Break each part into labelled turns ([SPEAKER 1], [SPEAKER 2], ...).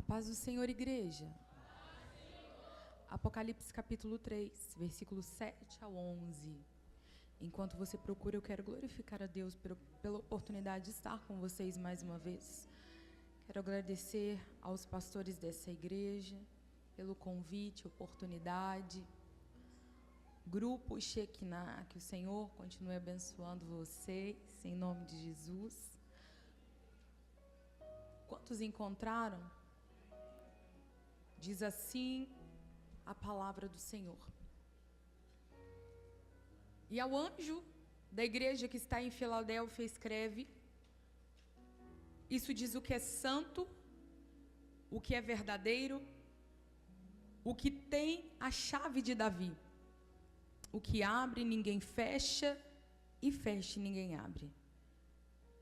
[SPEAKER 1] paz do Senhor, igreja. Apocalipse capítulo 3, versículos 7 ao 11. Enquanto você procura, eu quero glorificar a Deus pela oportunidade de estar com vocês mais uma vez. Quero agradecer aos pastores dessa igreja pelo convite, oportunidade. Grupo Shekinah, que o Senhor continue abençoando vocês, em nome de Jesus. Quantos encontraram? Diz assim a palavra do Senhor. E ao anjo da igreja que está em Filadélfia escreve: isso diz o que é santo, o que é verdadeiro, o que tem a chave de Davi. O que abre ninguém fecha, e fecha ninguém abre.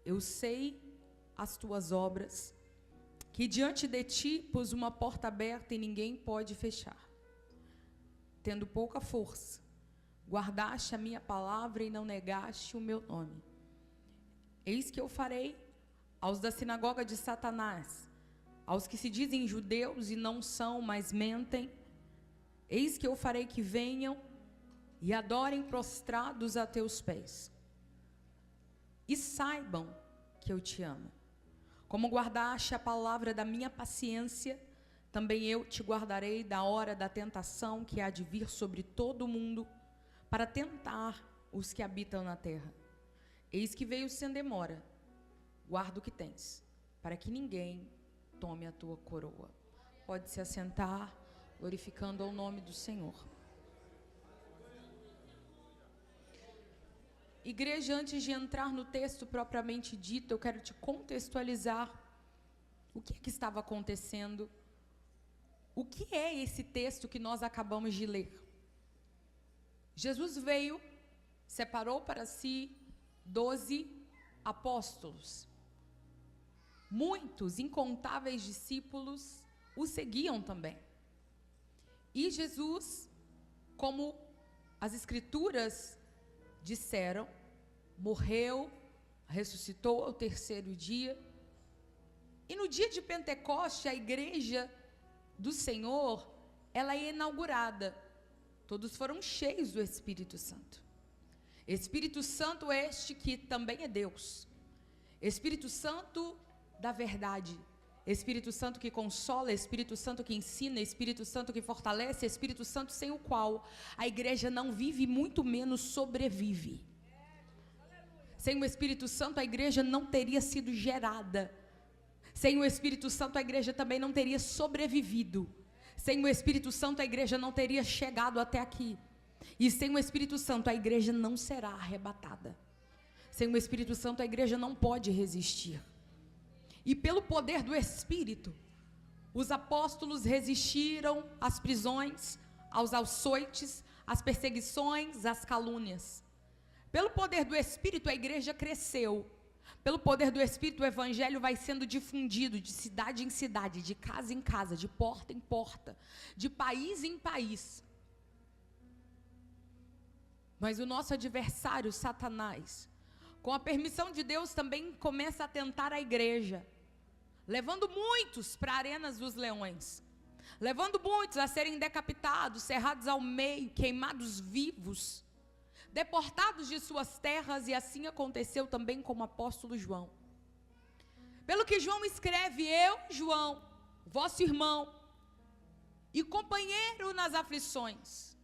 [SPEAKER 1] Eu sei as tuas obras, que diante de ti pus uma porta aberta e ninguém pode fechar. Tendo pouca força, guardaste a minha palavra e não negaste o meu nome. Eis que eu farei aos da sinagoga de Satanás, aos que se dizem judeus e não são, mas mentem, eis que eu farei que venham e adorem prostrados a teus pés. E saibam que eu te amo. Como guardaste a palavra da minha paciência, também eu te guardarei da hora da tentação que há de vir sobre todo o mundo, para tentar os que habitam na terra. Eis que veio sem demora. Guarda o que tens, para que ninguém tome a tua coroa. Pode se assentar, glorificando ao nome do Senhor. Igreja, antes de entrar no texto propriamente dito, eu quero te contextualizar o que é que estava acontecendo. O que é esse texto que nós acabamos de ler? Jesus veio, separou para si 12 apóstolos. Muitos, incontáveis discípulos o seguiam também. E Jesus, como as Escrituras disseram, morreu, ressuscitou ao terceiro dia. E no dia de Pentecoste, a igreja do Senhor, ela é inaugurada. Todos foram cheios do Espírito Santo. Espírito Santo este que também é Deus. Espírito Santo da verdade. Espírito Santo que consola, Espírito Santo que ensina, Espírito Santo que fortalece, Espírito Santo sem o qual a igreja não vive, muito menos sobrevive. Sem o Espírito Santo a igreja não teria sido gerada. Sem o Espírito Santo a igreja também não teria sobrevivido. Sem o Espírito Santo a igreja não teria chegado até aqui. E sem o Espírito Santo a igreja não será arrebatada. Sem o Espírito Santo a igreja não pode resistir. E pelo poder do Espírito, os apóstolos resistiram às prisões, aos açoites, às perseguições, às calúnias. Pelo poder do Espírito a igreja cresceu. Pelo poder do Espírito, o Evangelho vai sendo difundido de cidade em cidade, de casa em casa, de porta em porta, de país em país. Mas o nosso adversário, Satanás, com a permissão de Deus, também começa a tentar a igreja, levando muitos para arenas dos leões, levando muitos a serem decapitados, cerrados ao meio, queimados vivos, deportados de suas terras, e assim aconteceu também com o apóstolo João. Pelo que João escreve: eu, João, vosso irmão e companheiro nas aflições,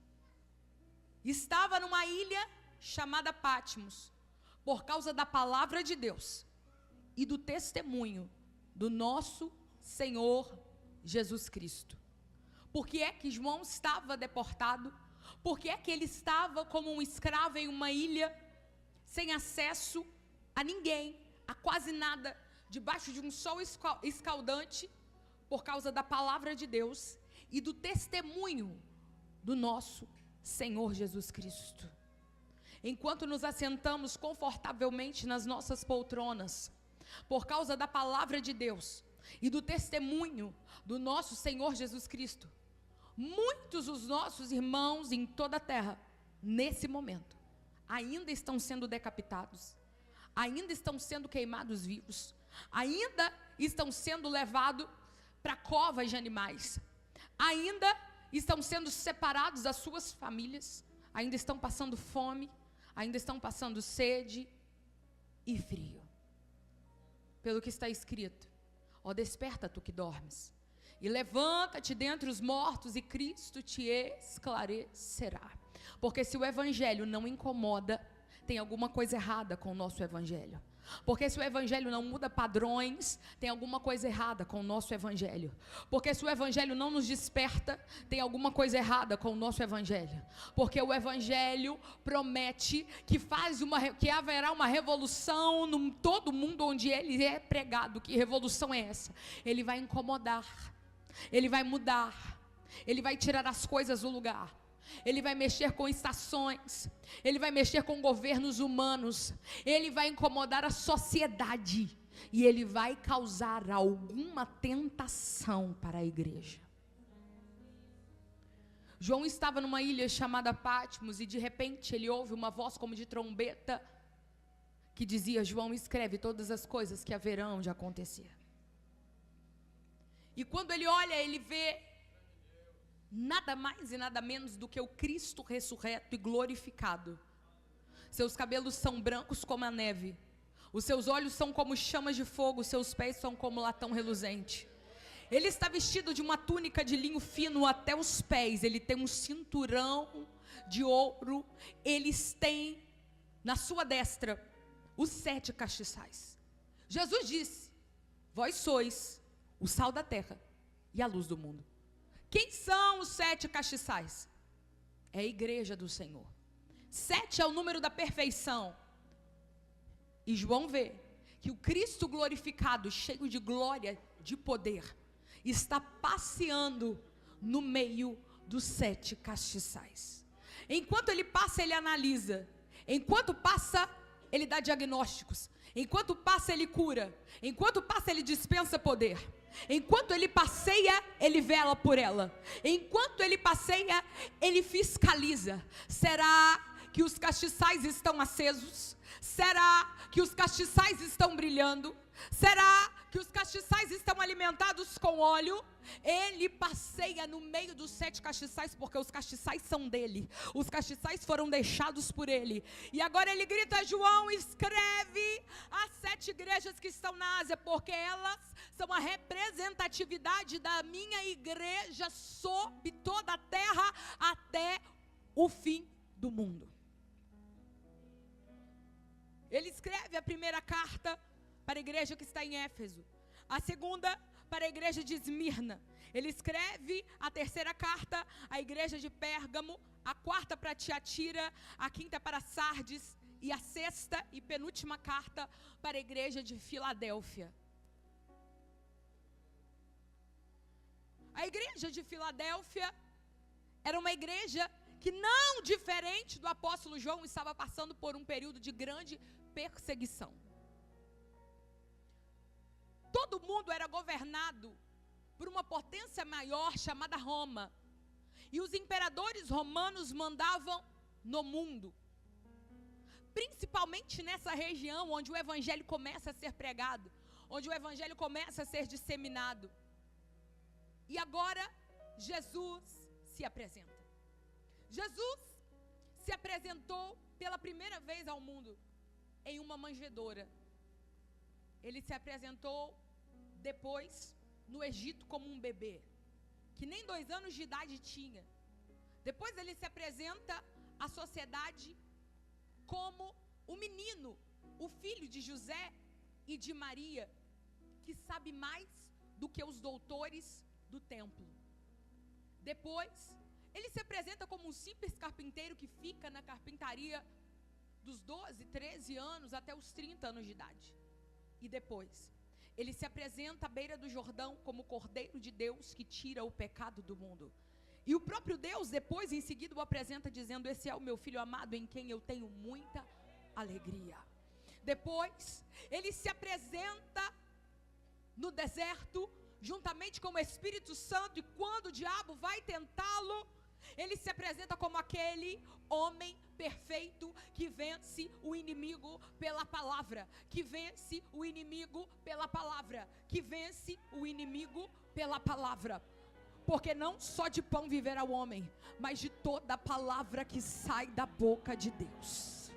[SPEAKER 1] estava numa ilha chamada Patmos, por causa da palavra de Deus e do testemunho do nosso Senhor Jesus Cristo. Por que é que João estava deportado? Por que é que ele estava como um escravo em uma ilha, sem acesso a ninguém, a quase nada, debaixo de um sol escaldante? Por causa da palavra de Deus e do testemunho do nosso Senhor Jesus Cristo. Enquanto nos assentamos confortavelmente nas nossas poltronas, por causa da palavra de Deus e do testemunho do nosso Senhor Jesus Cristo, muitos dos nossos irmãos em toda a terra, nesse momento, ainda estão sendo decapitados, ainda estão sendo queimados vivos, ainda estão sendo levados para covas de animais, ainda estão sendo separados das suas famílias, ainda estão passando fome, ainda estão passando sede e frio. Pelo que está escrito: ó, desperta tu que dormes, e levanta-te dentre os mortos, e Cristo te esclarecerá. Porque se o evangelho não incomoda, tem alguma coisa errada com o nosso evangelho. Porque se o evangelho não muda padrões, tem alguma coisa errada com o nosso evangelho. Porque se o evangelho não nos desperta, tem alguma coisa errada com o nosso evangelho. Porque o evangelho promete que haverá uma revolução em todo mundo onde ele é pregado. Que revolução é essa? Ele vai incomodar, ele vai mudar, ele vai tirar as coisas do lugar. Ele vai mexer com estações, ele vai mexer com governos humanos, ele vai incomodar a sociedade e ele vai causar alguma tentação para a igreja. João estava numa ilha chamada Patmos e de repente ele ouve uma voz como de trombeta que dizia: João, escreve todas as coisas que haverão de acontecer. E quando ele olha, ele vê nada mais e nada menos do que o Cristo ressurreto e glorificado. Seus cabelos são brancos como a neve, os seus olhos são como chamas de fogo, os seus pés são como latão reluzente. Ele está vestido de uma túnica de linho fino até os pés, ele tem um cinturão de ouro, eles têm na sua destra os 7 castiçais. Jesus disse: vós sois o sal da terra e a luz do mundo. Quem são os 7 castiçais? É a igreja do Senhor. 7 é o número da perfeição. E João vê que o Cristo glorificado, cheio de glória, de poder, está passeando no meio dos 7 castiçais. Enquanto ele passa, ele analisa. Enquanto passa, ele dá diagnósticos. Enquanto passa, ele cura. Enquanto passa, ele dispensa poder. Enquanto ele passeia, ele vela por ela. Enquanto ele passeia, ele fiscaliza. Será que os castiçais estão acesos? Será que os castiçais estão brilhando? Será que os castiçais estão alimentados com óleo? Ele passeia no meio dos 7 castiçais, porque os castiçais são dele. Os castiçais foram deixados por ele. E agora ele grita: João, escreve as 7 igrejas que estão na Ásia, porque elas são a representatividade da minha igreja sob toda a terra até o fim do mundo. Ele escreve a primeira carta para a igreja que está em Éfeso, a segunda para a igreja de Esmirna. Ele escreve a terceira carta à igreja de Pérgamo, a quarta para Tiatira, a quinta para Sardes e a sexta e penúltima carta para a igreja de Filadélfia. A igreja de Filadélfia era uma igreja que, não diferente do apóstolo João, estava passando por um período de grande perseguição. Todo mundo era governado por uma potência maior chamada Roma. E os imperadores romanos mandavam no mundo. Principalmente nessa região onde o evangelho começa a ser pregado, onde o evangelho começa a ser disseminado. E agora Jesus se apresenta. Jesus se apresentou pela primeira vez ao mundo em uma manjedoura. Ele se apresentou depois no Egito como um bebê, que nem 2 anos de idade tinha. Depois ele se apresenta à sociedade como o menino, o filho de José e de Maria, que sabe mais do que os doutores do templo. Depois, ele se apresenta como um simples carpinteiro que fica na carpintaria dos 12, 13 anos até os 30 anos de idade. E depois, ele se apresenta à beira do Jordão como o Cordeiro de Deus que tira o pecado do mundo. E o próprio Deus depois, em seguida, o apresenta dizendo: esse é o meu filho amado em quem eu tenho muita alegria. Depois, ele se apresenta no deserto, juntamente com o Espírito Santo, e quando o diabo vai tentá-lo, Ele se apresenta como aquele homem perfeito que vence o inimigo pela palavra, que vence o inimigo pela palavra, que vence o inimigo pela palavra. Porque não só de pão viverá o homem, mas de toda a palavra que sai da boca de Deus.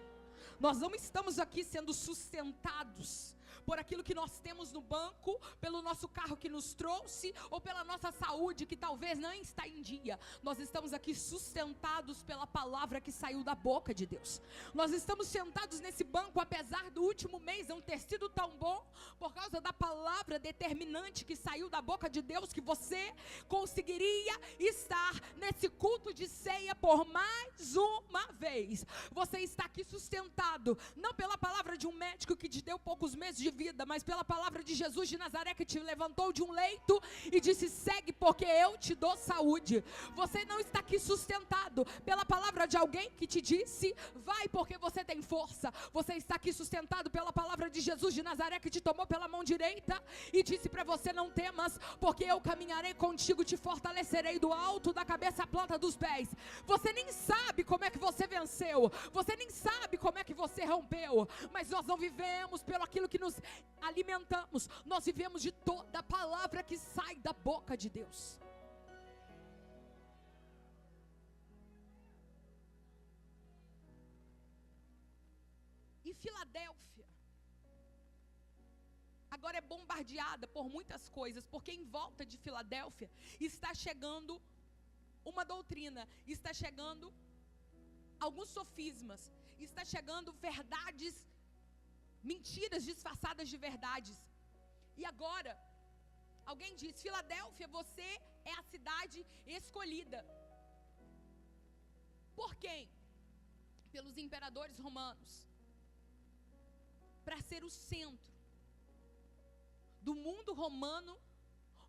[SPEAKER 1] Nós não estamos aqui sendo sustentados por aquilo que nós temos no banco, pelo nosso carro que nos trouxe, ou pela nossa saúde que talvez não está em dia. Nós estamos aqui sustentados pela palavra que saiu da boca de Deus. Nós estamos sentados nesse banco, apesar do último mês não ter sido tão bom, por causa da palavra determinante que saiu da boca de Deus, que você conseguiria estar nesse culto de ceia por mais uma vez. Você está aqui sustentado, não pela palavra de um médico que te deu poucos meses de vida, mas pela palavra de Jesus de Nazaré, que te levantou de um leito e disse: segue, porque eu te dou saúde. Você não está aqui sustentado pela palavra de alguém que te disse: vai, porque você tem força. Você está aqui sustentado pela palavra de Jesus de Nazaré, que te tomou pela mão direita e disse para você: não temas, porque eu caminharei contigo, te fortalecerei do alto da cabeça à planta dos pés. Você nem sabe como é que você venceu, você nem sabe como é que você rompeu, mas nós não vivemos pelo aquilo que nos alimentamos, nós vivemos de toda a palavra que sai da boca de Deus. E Filadélfia agora é bombardeada por muitas coisas, porque em volta de Filadélfia está chegando uma doutrina, está chegando alguns sofismas, está chegando verdades, mentiras disfarçadas de verdades. E agora, alguém diz: Filadélfia, você é a cidade escolhida. Por quem? Pelos imperadores romanos, para ser o centro do mundo romano,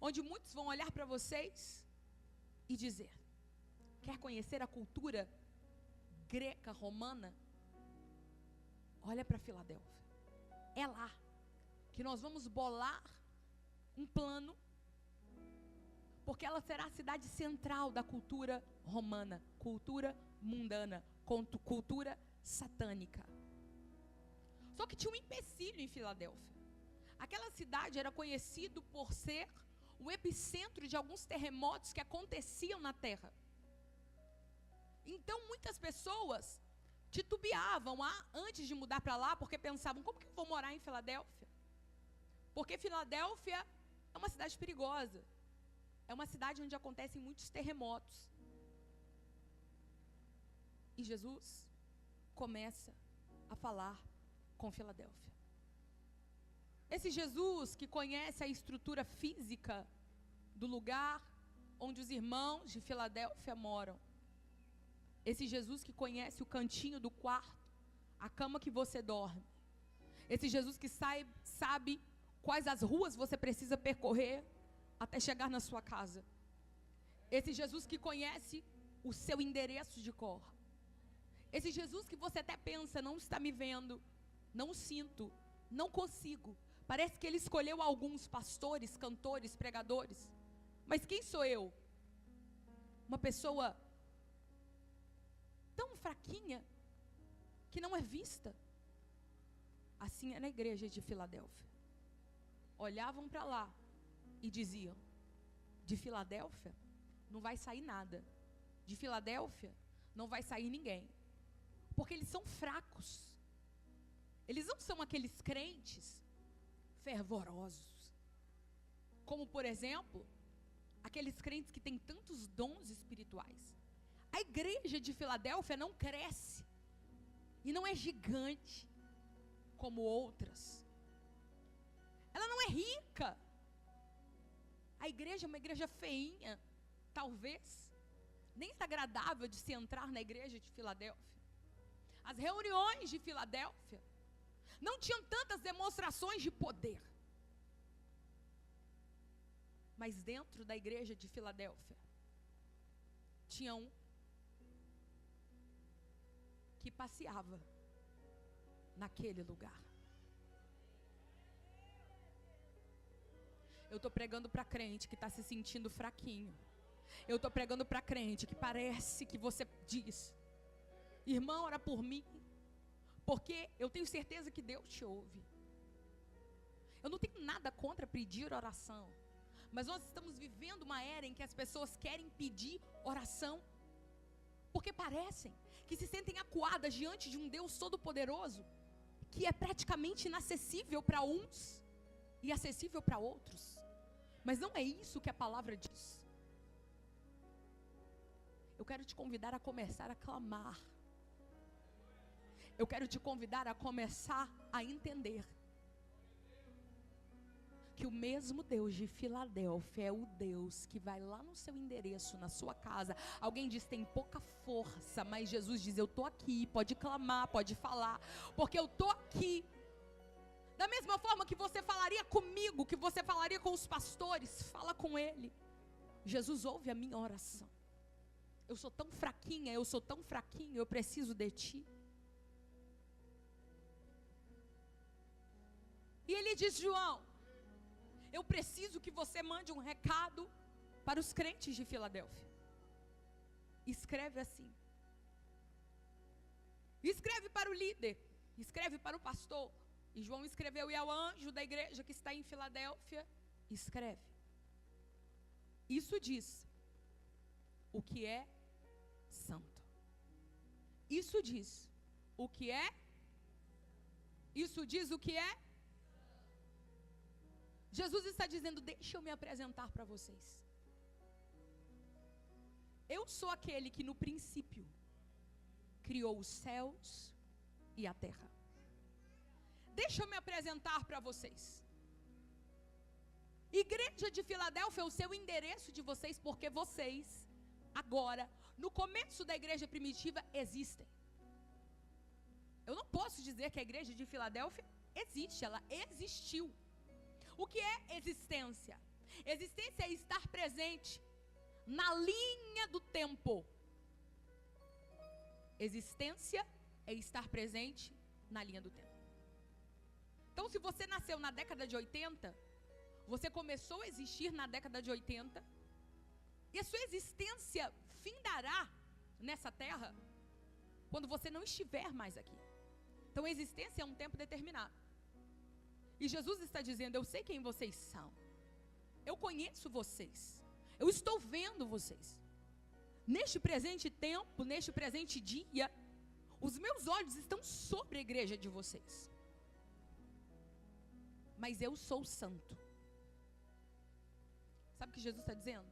[SPEAKER 1] onde muitos vão olhar para vocês e dizer: quer conhecer a cultura greca romana? Olha para Filadélfia. É lá que nós vamos bolar um plano, porque ela será a cidade central da cultura romana, cultura mundana, cultura satânica. Só que tinha um empecilho em Filadélfia. Aquela cidade era conhecida por ser o epicentro de alguns terremotos que aconteciam na terra. Então muitas pessoas titubeavam antes de mudar para lá, porque pensavam: como que eu vou morar em Filadélfia? Porque Filadélfia é uma cidade perigosa, é uma cidade onde acontecem muitos terremotos. E Jesus começa a falar com Filadélfia. Esse Jesus que conhece a estrutura física do lugar onde os irmãos de Filadélfia moram. Esse Jesus que conhece o cantinho do quarto, a cama que você dorme. Esse Jesus que sabe quais as ruas você precisa percorrer até chegar na sua casa. Esse Jesus que conhece o seu endereço de cor. Esse Jesus que você até pensa: não está me vendo, não sinto, não consigo. Parece que ele escolheu alguns pastores, cantores, pregadores. Mas quem sou eu? Uma pessoa tão fraquinha que não é vista. Assim é na igreja de Filadélfia. Olhavam para lá e diziam: de Filadélfia não vai sair nada, de Filadélfia não vai sair ninguém, porque eles são fracos. Eles não são aqueles crentes fervorosos, como por exemplo aqueles crentes que têm tantos dons espirituais. A igreja de Filadélfia não cresce e não é gigante como outras. Ela não é rica. A igreja é uma igreja feinha, talvez. Nem é agradável de se entrar na igreja de Filadélfia. As reuniões de Filadélfia não tinham tantas demonstrações de poder. Mas dentro da igreja de Filadélfia tinha um que passeava naquele lugar. Eu estou pregando para crente que está se sentindo fraquinho. Eu estou pregando para crente que parece que você diz: irmão, ora por mim, porque eu tenho certeza que Deus te ouve. Eu não tenho nada contra pedir oração, mas nós estamos vivendo uma era em que as pessoas querem pedir oração, porque parecem que se sentem acuadas diante de um Deus todo-poderoso, que é praticamente inacessível para uns e acessível para outros. Mas não é isso que a palavra diz. Eu quero te convidar a começar a clamar. Eu quero te convidar a começar a entender que o mesmo Deus de Filadélfia é o Deus que vai lá no seu endereço, na sua casa. Alguém diz: tem pouca força, mas Jesus diz: eu estou aqui, pode clamar, pode falar, porque eu estou aqui. Da mesma forma que você falaria comigo, que você falaria com os pastores, fala com Ele. Jesus ouve a minha oração. Eu sou tão fraquinha, eu sou tão fraquinho, eu preciso de Ti. E Ele diz: João, eu preciso que você mande um recado para os crentes de Filadélfia. Escreve assim. Escreve para o líder, escreve para o pastor. E João escreveu: e ao anjo da igreja que está em Filadélfia, escreve. Isso diz o que é santo. Isso diz o que é. Isso diz o que é. Jesus está dizendo: deixa eu me apresentar para vocês. Eu sou aquele que no princípio criou os céus e a terra. Deixa eu me apresentar para vocês. Igreja de Filadélfia é o seu endereço de vocês, porque vocês, agora, no começo da igreja primitiva, existem. Eu não posso dizer que a igreja de Filadélfia existe, ela existiu. O que é existência? Existência é estar presente na linha do tempo. Existência é estar presente na linha do tempo. Então, se você nasceu na década de 80, você começou a existir na década de 80, e a sua existência findará nessa terra quando você não estiver mais aqui. Então, a existência é um tempo determinado. E Jesus está dizendo: eu sei quem vocês são. Eu conheço vocês. Eu estou vendo vocês. Neste presente tempo, neste presente dia, os meus olhos estão sobre a igreja de vocês. Mas eu sou santo. Sabe o que Jesus está dizendo?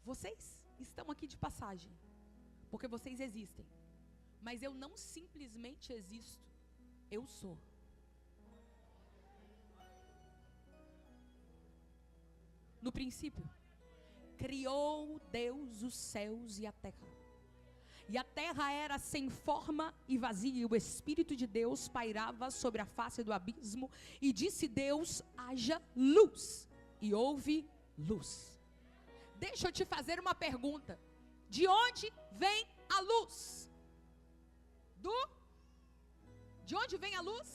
[SPEAKER 1] Vocês estão aqui de passagem, porque vocês existem. Mas eu não simplesmente existo, eu sou. No princípio, criou Deus os céus e a terra. E a terra era sem forma e vazia, e o Espírito de Deus pairava sobre a face do abismo. E disse Deus: haja luz. E houve luz. Deixa eu te fazer uma pergunta. De onde vem a luz? De onde vem a luz?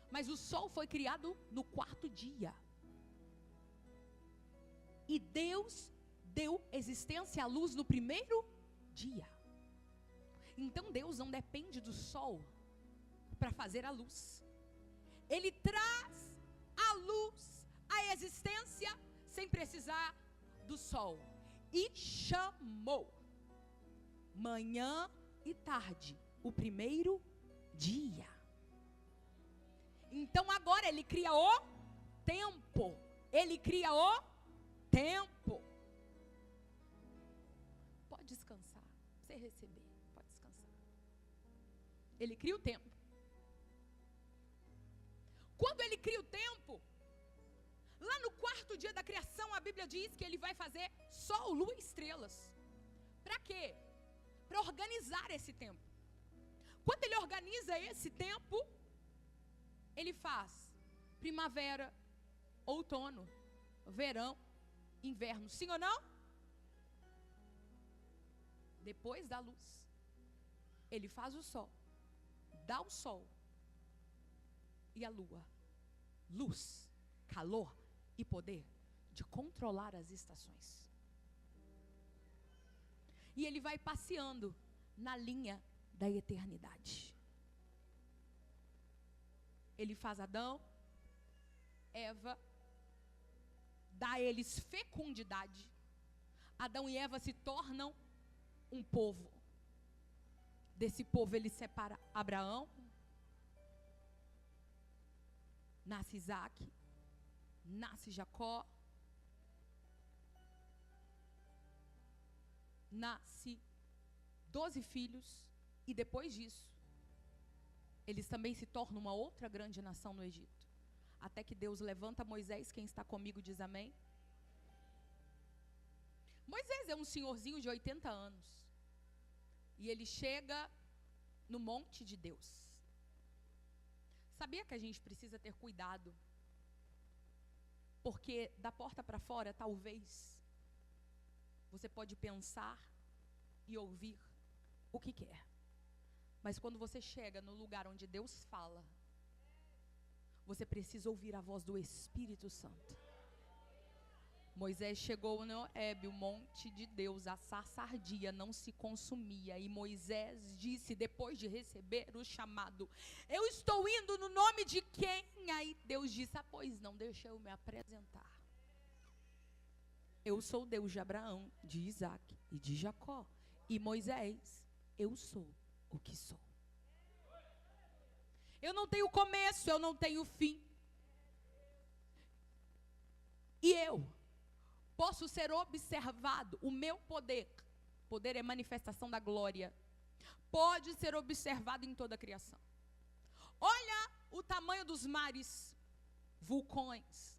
[SPEAKER 1] Mas o sol foi criado no quarto dia. E Deus deu existência à luz no primeiro dia. Então Deus não depende do sol para fazer a luz. Ele traz a luz, a existência, sem precisar do sol. E chamou manhã e tarde o primeiro dia. Então agora ele cria o tempo. Ele cria o tempo. Pode descansar. Você receber, pode descansar. Ele cria o tempo. Quando ele cria o tempo, lá no quarto dia da criação, a Bíblia diz que ele vai fazer sol, lua e estrelas. Para quê? Para organizar esse tempo. Quando ele organiza esse tempo, ele faz primavera, outono, verão, inverno. Sim ou não? Depois da luz, ele faz o sol, dá o sol e a lua. Luz, calor e poder de controlar as estações. e ele vai passeando na linha da eternidade. Ele faz Adão, Eva, dá a eles fecundidade. Adão e Eva se tornam um povo. Desse povo ele separa Abraão, nasce Isaac, nasce Jacó, nasce 12 filhos, e depois disso, eles também se tornam uma outra grande nação no Egito. Até que Deus levanta Moisés, quem está comigo diz amém. Moisés é um senhorzinho de 80 anos. E ele chega no monte de Deus. Sabia que a gente precisa ter cuidado? Porque da porta para fora, talvez, você pode pensar e ouvir o que quer. Mas quando você chega no lugar onde Deus fala, você precisa ouvir a voz do Espírito Santo. Moisés chegou no Horebe, o monte de Deus, a sarça ardia, não se consumia. E Moisés disse, depois de receber o chamado, eu estou indo no nome de quem? Aí Deus disse, pois não, deixa eu me apresentar. Eu sou o Deus de Abraão, de Isaac e de Jacó. E Moisés, eu sou o que sou. Eu não tenho começo, eu não tenho fim. E eu posso ser observado, o meu poder é manifestação da glória, pode ser observado em toda a criação. Olha o tamanho dos mares, vulcões,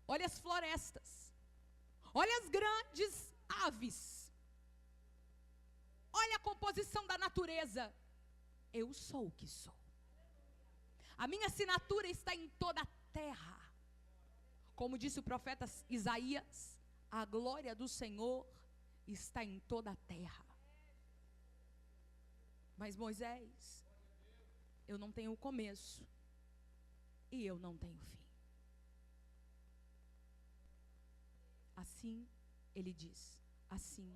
[SPEAKER 1] olha as florestas, olha as grandes aves, olha a composição da natureza. Eu sou o que sou. A minha assinatura está em toda a terra. Como disse o profeta Isaías, a glória do Senhor está em toda a terra. Mas Moisés, eu não tenho começo e eu não tenho fim. Assim ele diz, assim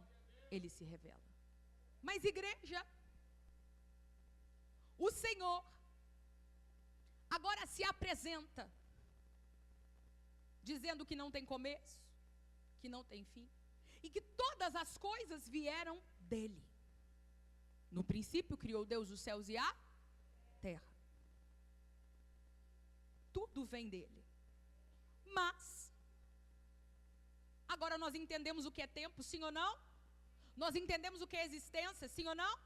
[SPEAKER 1] ele se revela. Mas igreja, o Senhor agora se apresenta dizendo que não tem começo, que não tem fim, e que todas as coisas vieram dele. No princípio criou Deus os céus e a terra. Tudo vem dele. Mas agora nós entendemos o que é tempo, sim ou não? Nós entendemos o que é existência, sim ou não?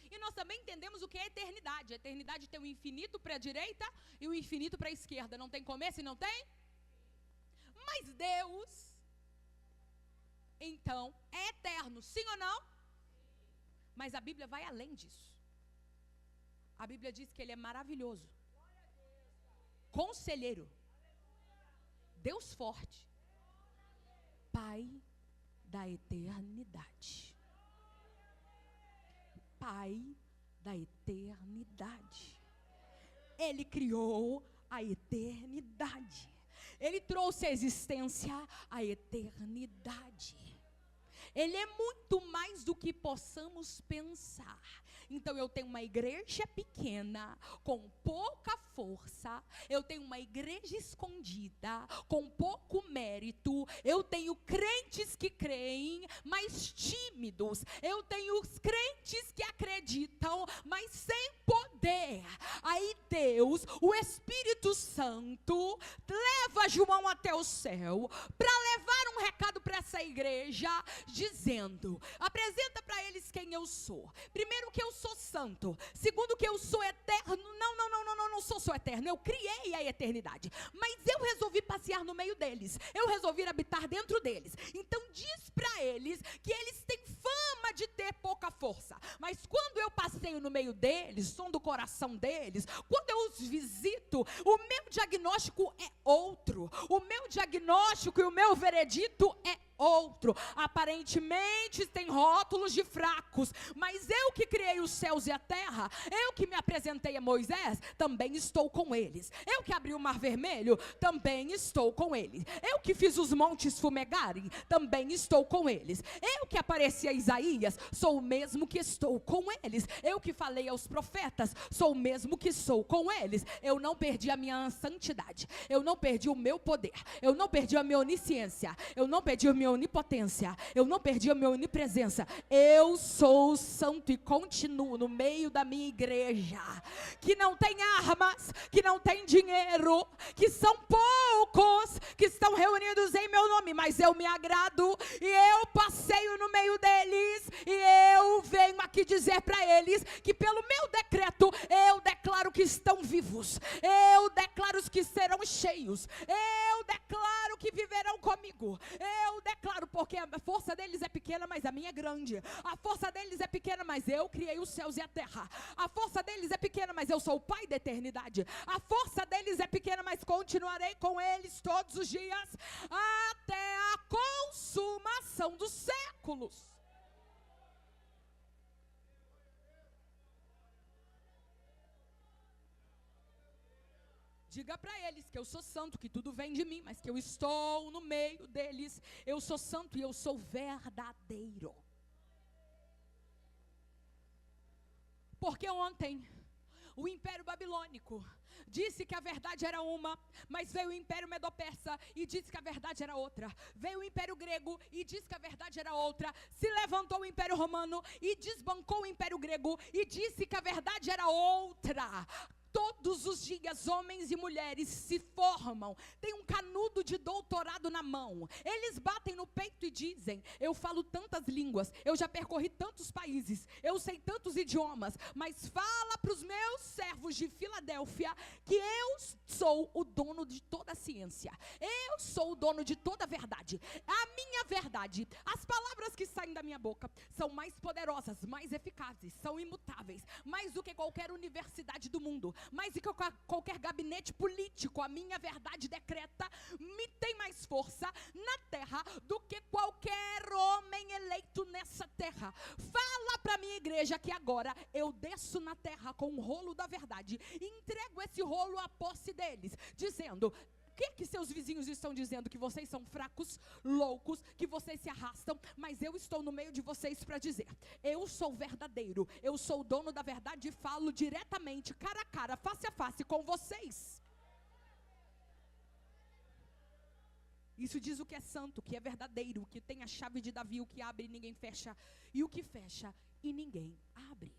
[SPEAKER 1] E nós também entendemos o que é eternidade. A eternidade tem o infinito para a direita e o infinito para a esquerda. Não tem começo e não tem? Mas Deus, então, é eterno, sim ou não? Mas a Bíblia vai além disso. A Bíblia diz que Ele é maravilhoso, conselheiro, Deus forte, Pai da eternidade. Pai da eternidade. Ele criou a eternidade. Ele trouxe à existência a eternidade. Ele é muito mais do que possamos pensar. Então eu tenho uma igreja pequena, com pouca força. Eu tenho uma igreja escondida, com pouco mérito. Eu tenho crentes que creem, mas tímidos. Eu tenho os crentes que acreditam, mas sem poder. Aí Deus, o Espírito Santo, leva João até o céu, para levar um recado para essa igreja, dizendo, apresenta para eles quem eu sou. Primeiro, que eu sou santo. Segundo, que eu sou eterno. Não sou só eterno, eu criei a eternidade, mas eu resolvi passear no meio deles, eu resolvi habitar dentro deles. Então diz para eles que eles têm fama de ter pouca força, mas quando eu passeio no meio deles, som do coração deles, quando eu os visito, o meu diagnóstico é outro, o meu diagnóstico e o meu veredito é outro. Aparentemente tem rótulos de fracos, mas eu que criei os céus e a terra, eu que me apresentei a Moisés, também estou com eles. Eu que abri o mar vermelho, também estou com eles. Eu que fiz os montes fumegarem, também estou com eles. Eu que apareci a Isaías, sou o mesmo que estou com eles. Eu que falei aos profetas, sou o mesmo que sou com eles. Eu não perdi a minha santidade, eu não perdi o meu poder, eu não perdi a minha onisciência, eu não perdi a minha onipotência, eu não perdi a minha onipresença. Eu sou santo e continuo no meio da minha igreja, que não tem armas, que não tem dinheiro, que são poucos que estão reunidos em meu nome, mas eu me agrado e eu passeio no meio deles e eu venho aqui dizer para eles que pelo meu decreto eu declaro que estão vivos, eu declaro que serão cheios, eu declaro que viverão comigo, eu declaro, porque a força deles é pequena, mas a minha é grande. A força deles é pequena, mas eu criei os céus e a terra. A força deles é pequena, mas eu sou o Pai da eternidade. A força deles é pequena, mas continuarei com eles todos os dias até a consumação dos séculos. Diga para eles que eu sou santo, que tudo vem de mim, mas que eu estou no meio deles. Eu sou santo e eu sou verdadeiro. Porque ontem o Império Babilônico disse que a verdade era uma, mas veio o Império Medo-Persa e disse que a verdade era outra. Veio o Império Grego e disse que a verdade era outra. Se levantou o Império Romano e desbancou o Império Grego e disse que a verdade era outra. Todos os dias, homens e mulheres se formam, têm um canudo de doutorado na mão. Eles batem no peito e dizem: eu falo tantas línguas, eu já percorri tantos países, eu sei tantos idiomas, mas fala para os meus servos de Filadélfia que eu sou o dono de toda a ciência. Eu sou o dono de toda a verdade. A minha verdade, as palavras que saem da minha boca são mais poderosas, mais eficazes, são imutáveis, mais do que qualquer universidade do mundo, mais do que qualquer gabinete político. A minha verdade decreta, me tem mais força na terra do que qualquer homem eleito nessa terra. Fala para a minha igreja que agora eu desço na terra com o rolo da verdade e entrego esse rolo à posse deles, dizendo: o que seus vizinhos estão dizendo? Que vocês são fracos, loucos, que vocês se arrastam, mas eu estou no meio de vocês para dizer: eu sou verdadeiro, eu sou o dono da verdade e falo diretamente, cara a cara, face a face com vocês. Isso diz o que é santo, o que é verdadeiro, o que tem a chave de Davi, o que abre e ninguém fecha, e o que fecha e ninguém abre.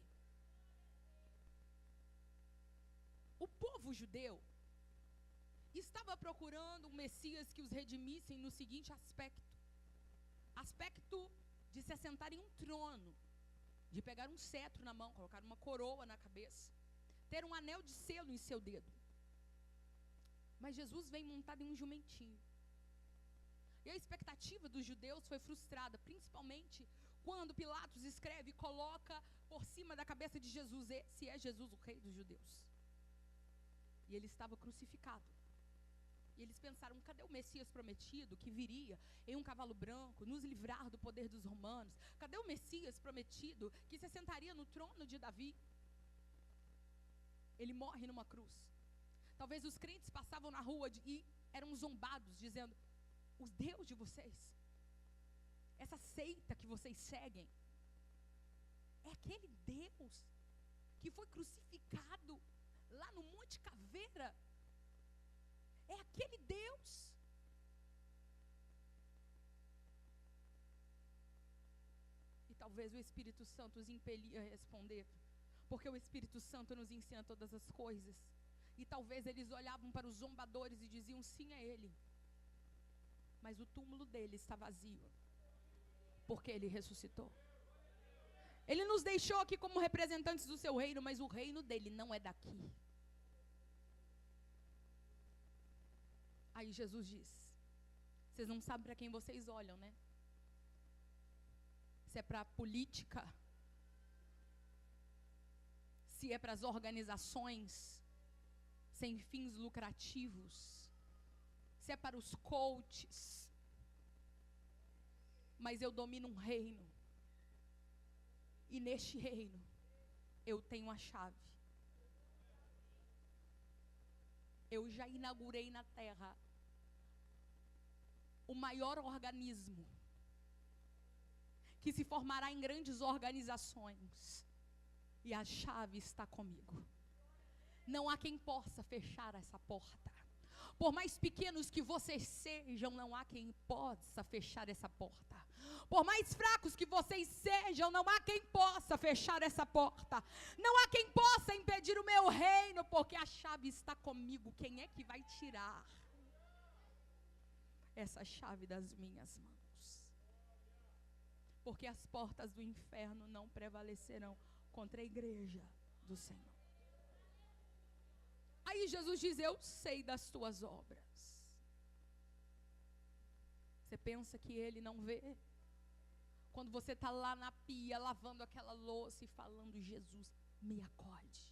[SPEAKER 1] O povo judeu estava procurando um Messias que os redimissem no seguinte aspecto de se assentar em um trono, de pegar um cetro na mão, colocar uma coroa na cabeça, ter um anel de selo em seu dedo. Mas Jesus vem montado em um jumentinho. E a expectativa dos judeus foi frustrada, principalmente quando Pilatos escreve e coloca por cima da cabeça de Jesus: esse é Jesus, o rei dos judeus. E ele estava crucificado. E eles pensaram: cadê o Messias prometido que viria em um cavalo branco, nos livrar do poder dos romanos? Cadê o Messias prometido que se sentaria no trono de Davi? Ele morre numa cruz. Talvez os crentes passavam na rua e eram zombados, dizendo: o Deus de vocês, essa seita que vocês seguem, é aquele Deus que foi crucificado lá no Monte Caveira. É aquele Deus. E talvez o Espírito Santo os impelia a responder, porque o Espírito Santo nos ensina todas as coisas. E talvez eles olhavam para os zombadores e diziam: sim, é ele. Mas o túmulo dele está vazio, porque ele ressuscitou. Ele nos deixou aqui como representantes do seu reino, mas o reino dele não é daqui. Aí Jesus diz: vocês não sabem para quem vocês olham, né? Se é para a política, se é para as organizações sem fins lucrativos, se é para os coaches, mas eu domino um reino. E neste reino, eu tenho a chave. Eu já inaugurei na terra o maior organismo que se formará em grandes organizações. E a chave está comigo. Não há quem possa fechar essa porta. Por mais pequenos que vocês sejam, não há quem possa fechar essa porta. Por mais fracos que vocês sejam, não há quem possa fechar essa porta. Não há quem possa impedir o meu reino, porque a chave está comigo. Quem é que vai tirar essa chave das minhas mãos? Porque as portas do inferno não prevalecerão contra a igreja do Senhor. Aí Jesus diz: eu sei das tuas obras. Você pensa que ele não vê? Quando você está lá na pia, lavando aquela louça e falando: Jesus, me acode.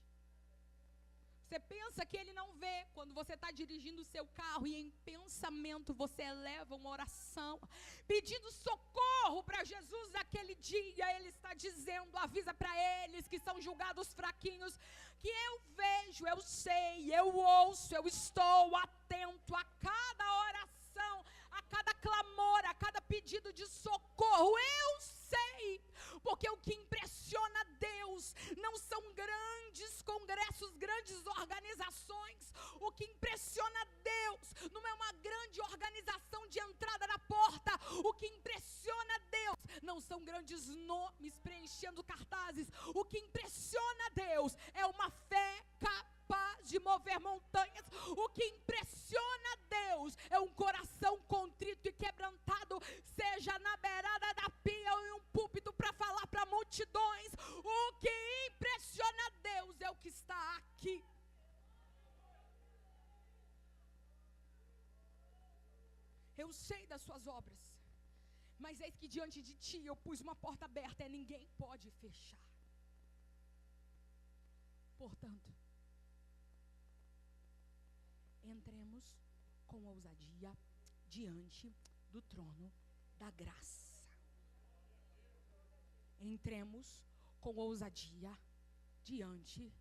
[SPEAKER 1] Você pensa que ele não vê quando você está dirigindo o seu carro e em pensamento você eleva uma oração, pedindo socorro para Jesus naquele dia. Ele está dizendo: avisa para eles que são julgados fraquinhos, que eu vejo, eu sei, eu ouço, eu estou atento a cada oração, a cada clamor, a cada pedido de socorro. Eu sei, porque o que impressiona Deus não são grandes congressos, grandes organizações. O que impressiona Deus não é uma grande organização de entrada na porta. O que impressiona Deus não são grandes nomes preenchendo cartazes. O que impressiona Deus é uma fé capaz de mover montanhas. O que impressiona Deus é um coração contrito e quebrantado, seja na beirada da pia ou em um púlpito para falar para multidões. O que impressiona Deus é o que está aqui. Eu sei das suas obras, mas eis que diante de ti eu pus uma porta aberta e ninguém pode fechar. Portanto, entremos com ousadia diante do trono da graça. Entremos com ousadia diante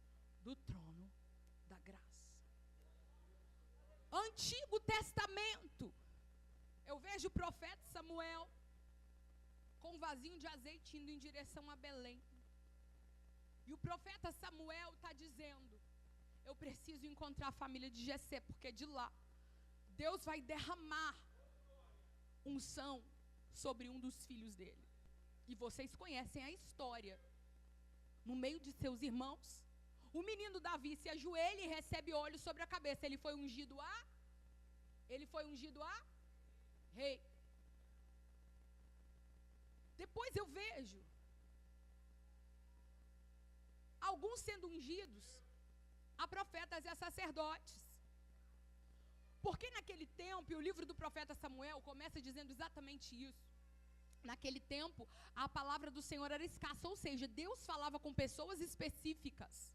[SPEAKER 1] do trono da graça. Antigo Testamento, eu vejo o profeta Samuel com um vasinho de azeite indo em direção a Belém. E o profeta Samuel está dizendo: eu preciso encontrar a família de Jessé, porque de lá Deus vai derramar unção sobre um dos filhos dele. E vocês conhecem a história. No meio de seus irmãos, o menino Davi se ajoelha e recebe óleo sobre a cabeça. Ele foi ungido a rei. Depois eu vejo alguns sendo ungidos a profetas e a sacerdotes. Porque naquele tempo, e o livro do profeta Samuel começa dizendo exatamente isso. Naquele tempo, a palavra do Senhor era escassa, ou seja, Deus falava com pessoas específicas,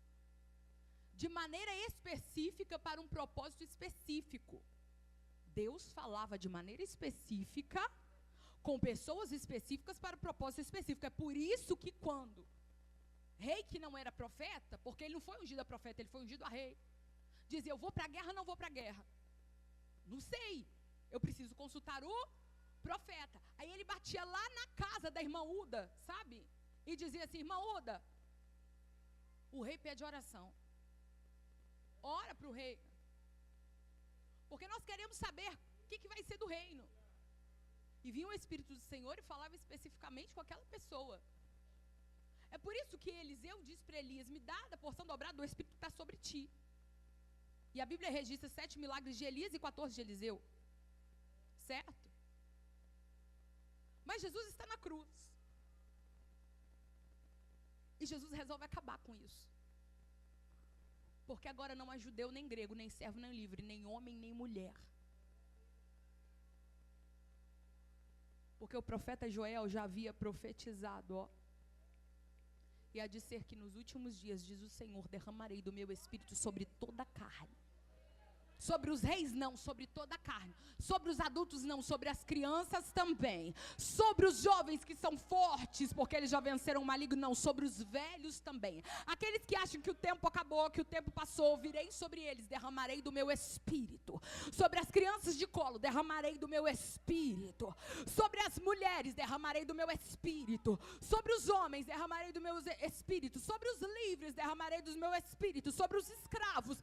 [SPEAKER 1] de maneira específica, para um propósito específico. Deus falava de maneira específica, com pessoas específicas, para um propósito específico. É por isso que quando rei que não era profeta, porque ele não foi ungido a profeta, ele foi ungido a rei, dizia: eu vou para a guerra, não vou para a guerra. Não sei, eu preciso consultar o profeta. Aí ele batia lá na casa da irmã Uda, sabe? E dizia assim: irmã Uda, o rei pede oração. Ora para o rei. Porque nós queremos saber o que vai ser do reino. E vinha o Espírito do Senhor e falava especificamente com aquela pessoa. É por isso que Eliseu diz para Elias: me dá da porção dobrada do Espírito que está sobre ti. E a Bíblia registra 7 milagres de Elias e 14 de Eliseu. Certo? Mas Jesus está na cruz. E Jesus resolve acabar com isso. Porque agora não há judeu, nem grego, nem servo, nem livre, nem homem, nem mulher. Porque o profeta Joel já havia profetizado, e há de ser que nos últimos dias, diz o Senhor, derramarei do meu espírito sobre toda a carne. Sobre os reis não, sobre toda a carne. Sobre os adultos não, sobre as crianças também. Sobre os jovens que são fortes, porque eles já venceram o maligno, não. Sobre os velhos também. Aqueles que acham que o tempo acabou, que o tempo passou, virei sobre eles, derramarei do meu espírito. Sobre as crianças de colo, derramarei do meu espírito. Sobre as mulheres, derramarei do meu espírito. Sobre os homens, derramarei do meu espírito. Sobre os livres, derramarei do meu espírito. Sobre os escravos,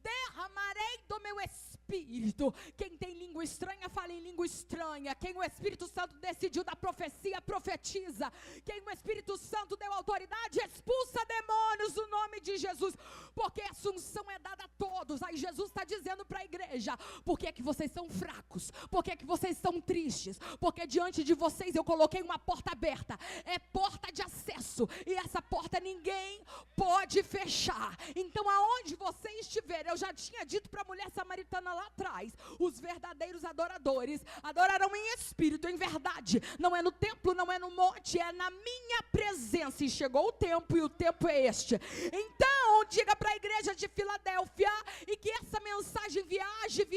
[SPEAKER 1] derramarei do meu espírito. Quem tem língua estranha, fala em língua estranha. Quem o Espírito Santo decidiu da profecia, profetiza. Quem o Espírito Santo deu autoridade, expulsa demônios no nome de Jesus. Porque a assunção é dada a todos. Aí Jesus está dizendo para a igreja: por que é que vocês são fracos? Por que é que vocês são tristes? Porque diante de vocês eu coloquei uma porta aberta. É porta de acesso. E essa porta ninguém pode fechar. Então aonde você estiver, eu já tinha dito para a mulher samaritana lá atrás, os verdadeiros adoradores adorarão em espírito, em verdade. Não é no templo, não é no monte, é na minha presença. E chegou o tempo, e o tempo é este. Então diga para a igreja de Filadélfia, e que essa mensagem viaje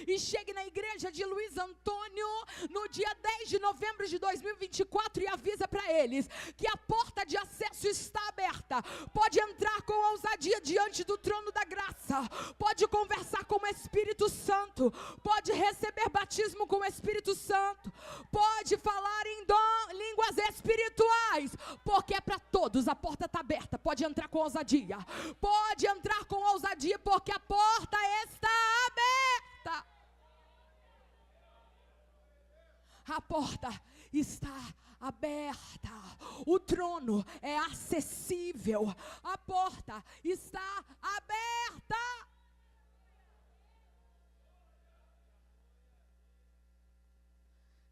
[SPEAKER 1] e chegue na igreja de Luiz Antônio no dia 10 de novembro de 2024, e avisa para eles que a porta de acesso está aberta. Pode entrar com ousadia diante do trono da graça, pode conversar com o Espírito Santo, pode receber batismo com o Espírito Santo, pode falar em línguas espirituais, porque é para todos. A porta está aberta. Pode entrar com ousadia, pode entrar com ousadia, porque a porta está aberta. A porta está aberta. O trono é acessível. A porta está aberta.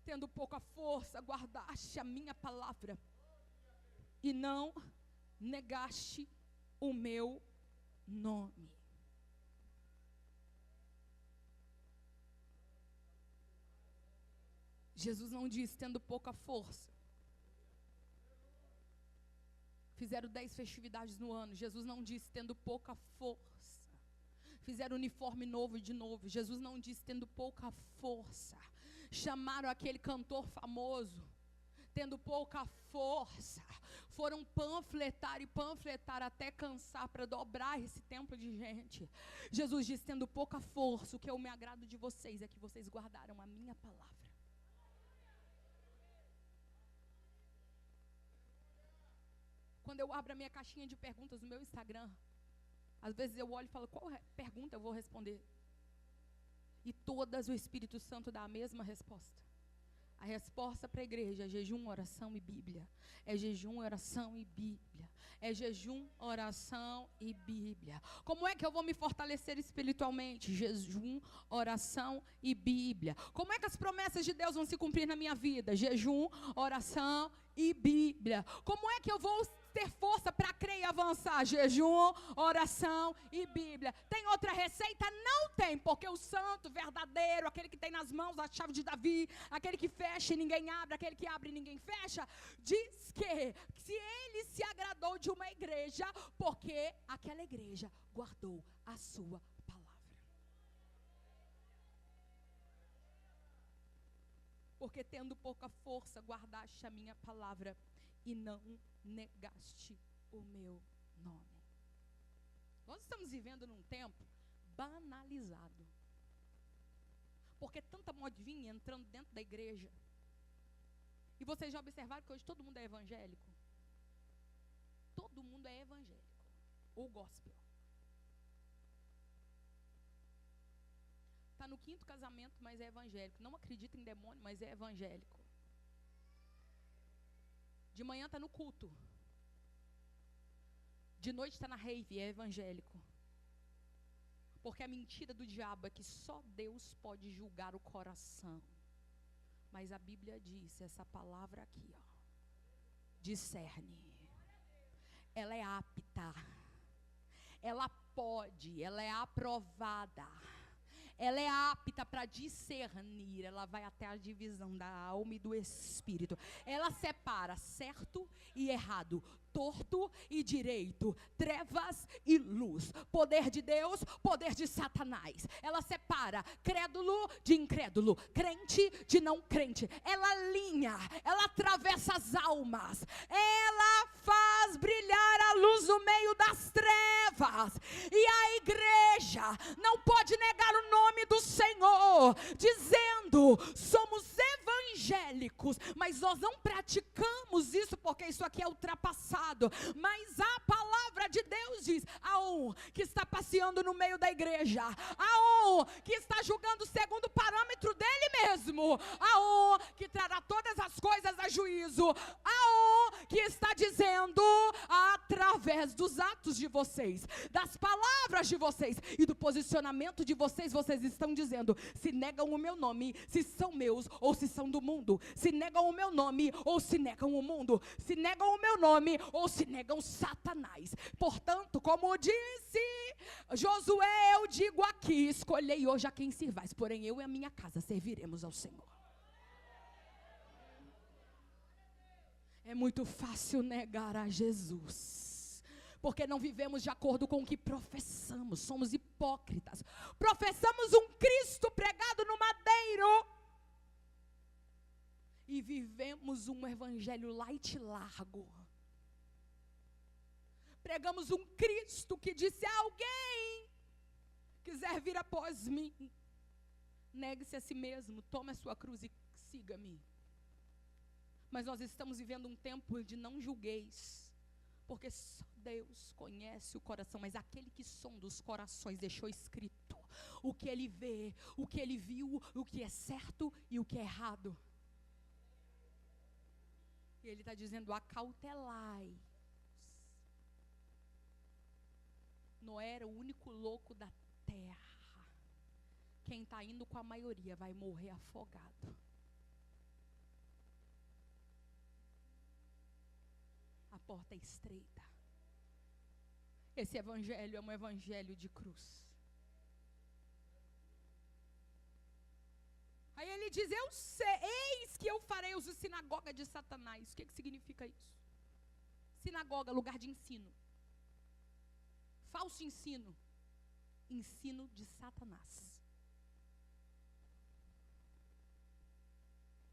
[SPEAKER 1] Tendo pouca força, guardaste a minha palavra e não negaste o meu nome. Jesus não disse tendo pouca força. Fizeram 10 festividades no ano. Jesus não disse tendo pouca força. Fizeram uniforme novo de novo. Jesus não disse tendo pouca força. Chamaram aquele cantor famoso tendo pouca força. Foram panfletar e panfletar até cansar para dobrar esse templo de gente. Jesus disse tendo pouca força, o que eu me agrado de vocês é que vocês guardaram a minha palavra. Quando eu abro a minha caixinha de perguntas no meu Instagram, às vezes eu olho e falo, qual pergunta eu vou responder? E todas o Espírito Santo dá a mesma resposta. A resposta para a igreja é jejum, oração e Bíblia. É jejum, oração e Bíblia. É jejum, oração e Bíblia. Como é que eu vou me fortalecer espiritualmente? Jejum, oração e Bíblia. Como é que as promessas de Deus vão se cumprir na minha vida? Jejum, oração e Bíblia. Como é que eu vou ter força para crer e avançar? Jejum, oração e Bíblia. Tem outra receita? Não tem, porque o santo verdadeiro, aquele que tem nas mãos a chave de Davi, aquele que fecha e ninguém abre, aquele que abre e ninguém fecha, diz que se ele se agradou de uma igreja, porque aquela igreja guardou a sua palavra. Porque tendo pouca força, guardaste a minha palavra e não negaste o meu nome. Nós estamos vivendo num tempo banalizado. Porque tanta modinha entrando dentro da igreja. E vocês já observaram que hoje todo mundo é evangélico? Todo mundo é evangélico. Ou gospel. Está no 5º casamento, mas é evangélico. Não acredita em demônio, mas é evangélico. De manhã está no culto. De noite está na rave, é evangélico. Porque a mentira do diabo é que só Deus pode julgar o coração. Mas a Bíblia diz, essa palavra aqui, ó, discerne. Ela é apta. Ela pode, ela é aprovada. ela é apta para discernir, ela vai até a divisão da alma e do espírito. Ela separa certo e errado, torto e direito, trevas e luz, poder de Deus, poder de Satanás. Ela separa crédulo de incrédulo, crente de não crente. Ela alinha, ela atravessa as almas, ela faz brilhar a luz no meio das trevas. E a igreja não pode negar o nome do Senhor, dizendo: somos evangélicos, mas nós não praticamos isso porque isso aqui é ultrapassado. Mas a palavra de Deus diz: há um que está passeando no meio da igreja, há um que está julgando segundo o parâmetro dele mesmo, há um que trará todas as coisas a juízo, há um que está dizendo, através dos atos de vocês, das palavras de vocês e do posicionamento de vocês, vocês estão dizendo se negam o meu nome, se são meus ou se são do mundo, se negam o meu nome ou se negam o mundo, se negam o meu nome ou se negam Satanás. Portanto, como disse Josué, eu digo aqui: escolhei hoje a quem servais, porém eu e a minha casa serviremos ao Senhor. É muito fácil negar a Jesus, porque não vivemos de acordo com o que professamos, somos hipócritas. Professamos um Cristo pregado no madeiro e vivemos um evangelho light e largo. Pregamos um Cristo que disse: alguém quiser vir após mim, negue-se a si mesmo, tome a sua cruz e siga-me. Mas nós estamos vivendo um tempo de não julgueis, porque só Deus conhece o coração, mas aquele que sonda os corações deixou escrito o que ele vê, o que ele viu, o que é certo e o que é errado. E ele está dizendo: acautelai. Noé era o único louco da terra. Quem está indo com a maioria vai morrer afogado. A porta é estreita. Esse evangelho é um evangelho de cruz. Aí ele diz: eu sei, eis que eu farei os sinagoga de Satanás. O que significa isso? Sinagoga, lugar de ensino. Falso ensino. Ensino de Satanás.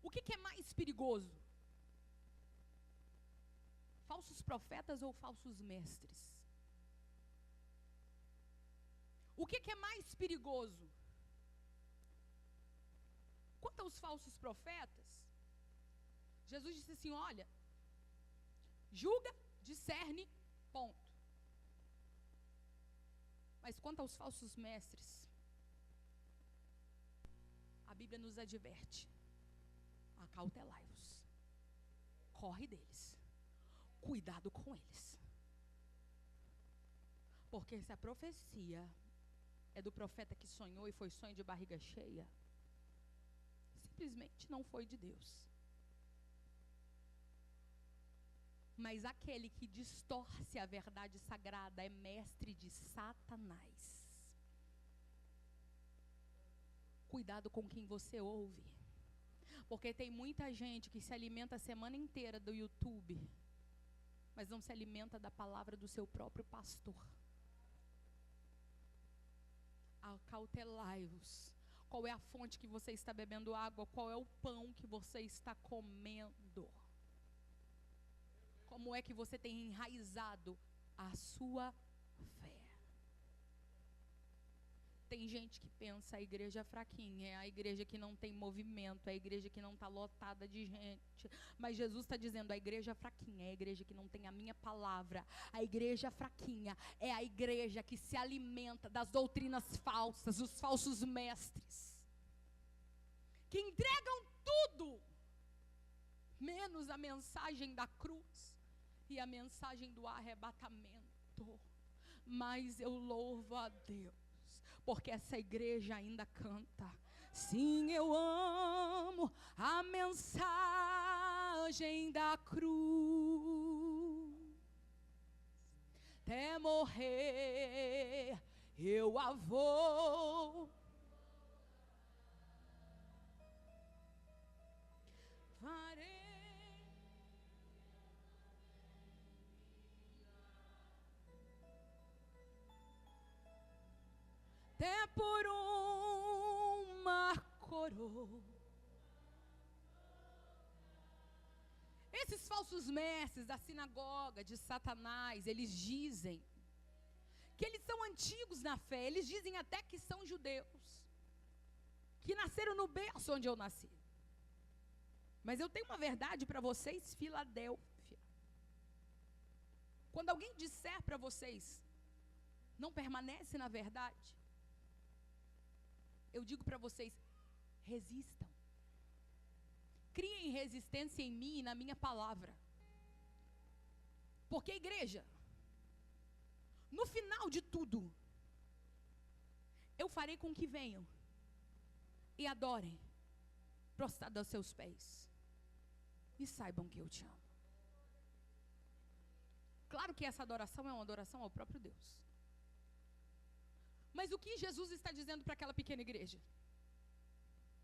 [SPEAKER 1] O que é mais perigoso? Falsos profetas ou falsos mestres? O que é mais perigoso? Quanto aos falsos profetas, Jesus disse assim: olha, julga, discerne, ponto. Mas quanto aos falsos mestres, a Bíblia nos adverte: acautelai-vos, corre deles, cuidado com eles. Porque se a profecia é do profeta que sonhou e foi sonho de barriga cheia, simplesmente não foi de Deus. Mas aquele que distorce a verdade sagrada é mestre de Satanás. Cuidado com quem você ouve, porque tem muita gente que se alimenta a semana inteira do YouTube, mas não se alimenta da palavra do seu próprio pastor. Acautelai-vos. Qual é a fonte que você está bebendo água? Qual é o pão que você está comendo? Como é que você tem enraizado a sua fé? Tem gente que pensa: a igreja é fraquinha, é a igreja que não tem movimento, é a igreja que não está lotada de gente. Mas Jesus está dizendo: a igreja fraquinha é a igreja que não tem a minha palavra. A igreja fraquinha é a igreja que se alimenta das doutrinas falsas, dos falsos mestres, que entregam tudo, menos a mensagem da cruz e a mensagem do arrebatamento. Mas eu louvo a Deus, porque essa igreja ainda canta: sim, eu amo a mensagem da cruz, até morrer eu a vou até por uma coroa. Esses falsos mestres da sinagoga de Satanás, eles dizem que eles são antigos na fé, eles dizem até que são judeus, que nasceram no berço onde eu nasci. Mas eu tenho uma verdade para vocês, Filadélfia. Quando alguém disser para vocês, não permanece na verdade, eu digo para vocês, resistam. Criem resistência em mim e na minha palavra. Porque, igreja, no final de tudo, eu farei com que venham e adorem, prostrados aos seus pés, e saibam que eu te amo. Claro que essa adoração é uma adoração ao próprio Deus. Mas o que Jesus está dizendo para aquela pequena igreja?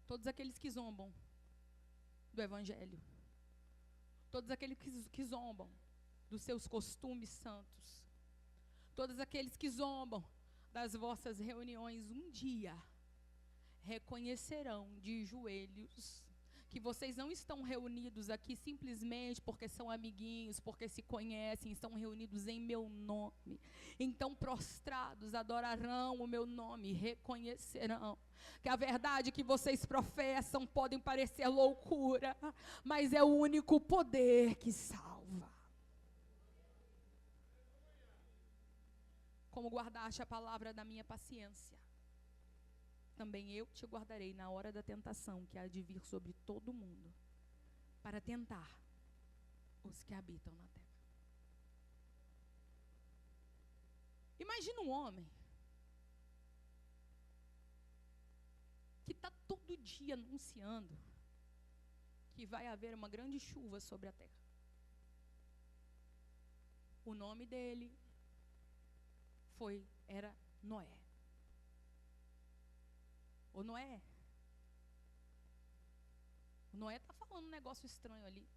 [SPEAKER 1] Todos aqueles que zombam do Evangelho, todos aqueles que zombam dos seus costumes santos, todos aqueles que zombam das vossas reuniões, um dia reconhecerão de joelhos que vocês não estão reunidos aqui simplesmente porque são amiguinhos, porque se conhecem, estão reunidos em meu nome. Então, prostrados, adorarão o meu nome, reconhecerão que a verdade que vocês professam podem parecer loucura, mas é o único poder que salva. Como guardaste a palavra da minha paciência, também eu te guardarei na hora da tentação que há de vir sobre todo mundo, para tentar os que habitam na terra. Imagina um homem que está todo dia anunciando que vai haver uma grande chuva sobre a terra. O nome dele era Noé. O Noé está falando um negócio estranho ali.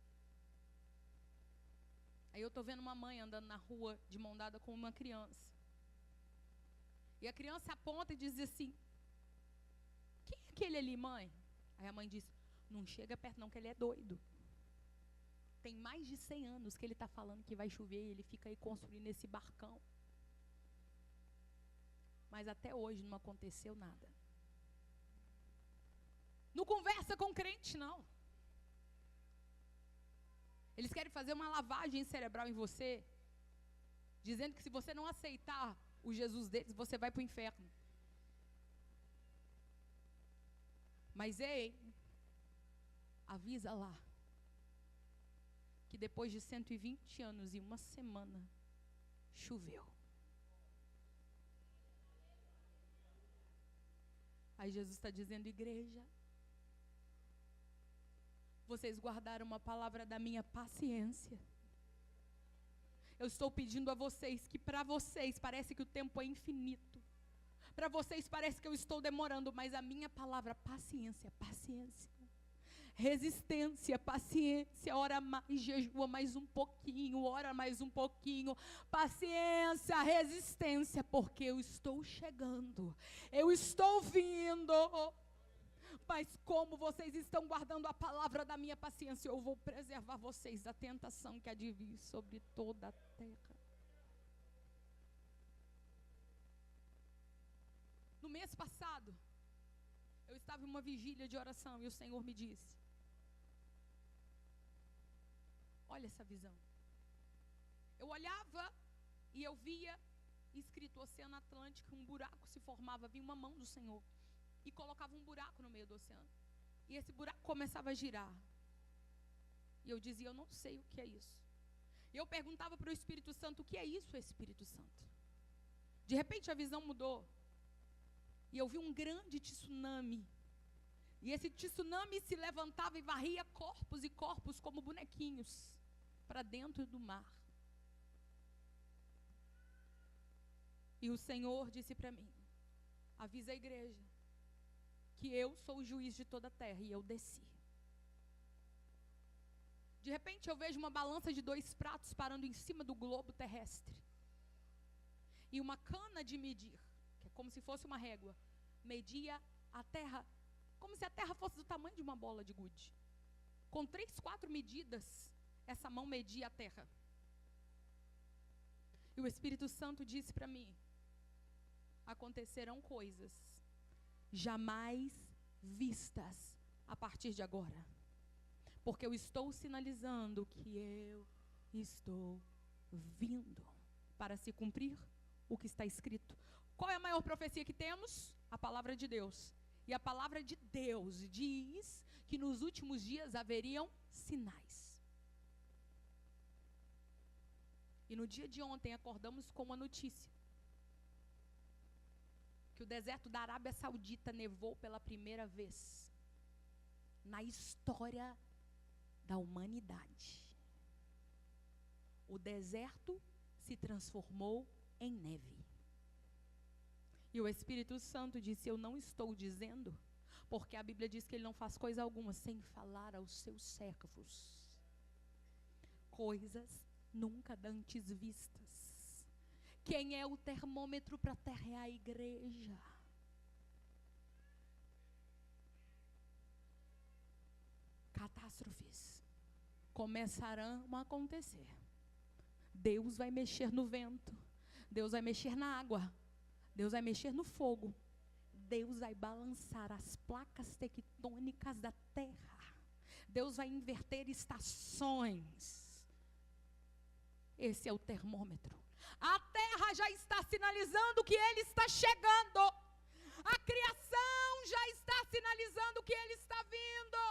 [SPEAKER 1] Aí eu estou vendo uma mãe andando na rua de mão dada com uma criança. E a criança aponta e diz assim: quem é aquele ali, mãe? Aí a mãe diz: não chega perto não, que ele é doido. Tem mais de 100 anos que ele está falando que vai chover e ele fica aí construindo esse barcão. Mas até hoje não aconteceu nada. Não conversa com crente, não. Eles querem fazer uma lavagem cerebral em você, dizendo que se você não aceitar o Jesus deles, você vai para o inferno. Mas ei, avisa lá, que depois de 120 anos e uma semana, choveu. Aí Jesus está dizendo: igreja, vocês guardaram uma palavra da minha paciência. Eu estou pedindo a vocês que para vocês parece que o tempo é infinito. Para vocês parece que eu estou demorando, mas a minha palavra, paciência, paciência. Resistência, paciência, ora mais, jejua mais um pouquinho, ora mais um pouquinho, paciência, resistência, porque eu estou chegando, eu estou vindo. Mas como vocês estão guardando a palavra da minha paciência, eu vou preservar vocês da tentação que há de vir sobre toda a terra. No mês passado, eu estava em uma vigília de oração e o Senhor me disse: olha essa visão. Eu olhava e eu via escrito Oceano Atlântico, um buraco se formava, vinha uma mão do Senhor e colocava um buraco no meio do oceano. E esse buraco começava a girar. E eu dizia: eu não sei o que é isso. E eu perguntava para o Espírito Santo: o que é isso, Espírito Santo? De repente a visão mudou. E eu vi um grande tsunami. E esse tsunami se levantava e varria corpos e corpos como bonequinhos para dentro do mar. E o Senhor disse para mim: avisa a igreja que eu sou o juiz de toda a terra. E eu desci. De repente eu vejo uma balança de 2 pratos parando em cima do globo terrestre. E uma cana de medir, que é como se fosse uma régua, media a terra, como se a terra fosse do tamanho de uma bola de gude. Com 3, 4 medidas, essa mão media a terra. E o Espírito Santo disse para mim: acontecerão coisas jamais vistas a partir de agora, porque eu estou sinalizando que eu estou vindo para se cumprir o que está escrito. Qual é a maior profecia que temos? A palavra de Deus. E a palavra de Deus diz que nos últimos dias haveriam sinais. E no dia de ontem acordamos com uma notícia: que o deserto da Arábia Saudita nevou pela primeira vez na história da humanidade. O deserto se transformou em neve. E o Espírito Santo disse: eu não estou dizendo, porque a Bíblia diz que ele não faz coisa alguma sem falar aos seus servos coisas nunca dantes vistas. Quem é o termômetro para a terra é a igreja. Catástrofes começarão a acontecer. Deus vai mexer no vento, Deus vai mexer na água, Deus vai mexer no fogo, Deus vai balançar as placas tectônicas da terra, Deus vai inverter estações. Esse é o termômetro. A terra já está sinalizando que ele está chegando. A criação já está sinalizando que ele está vindo.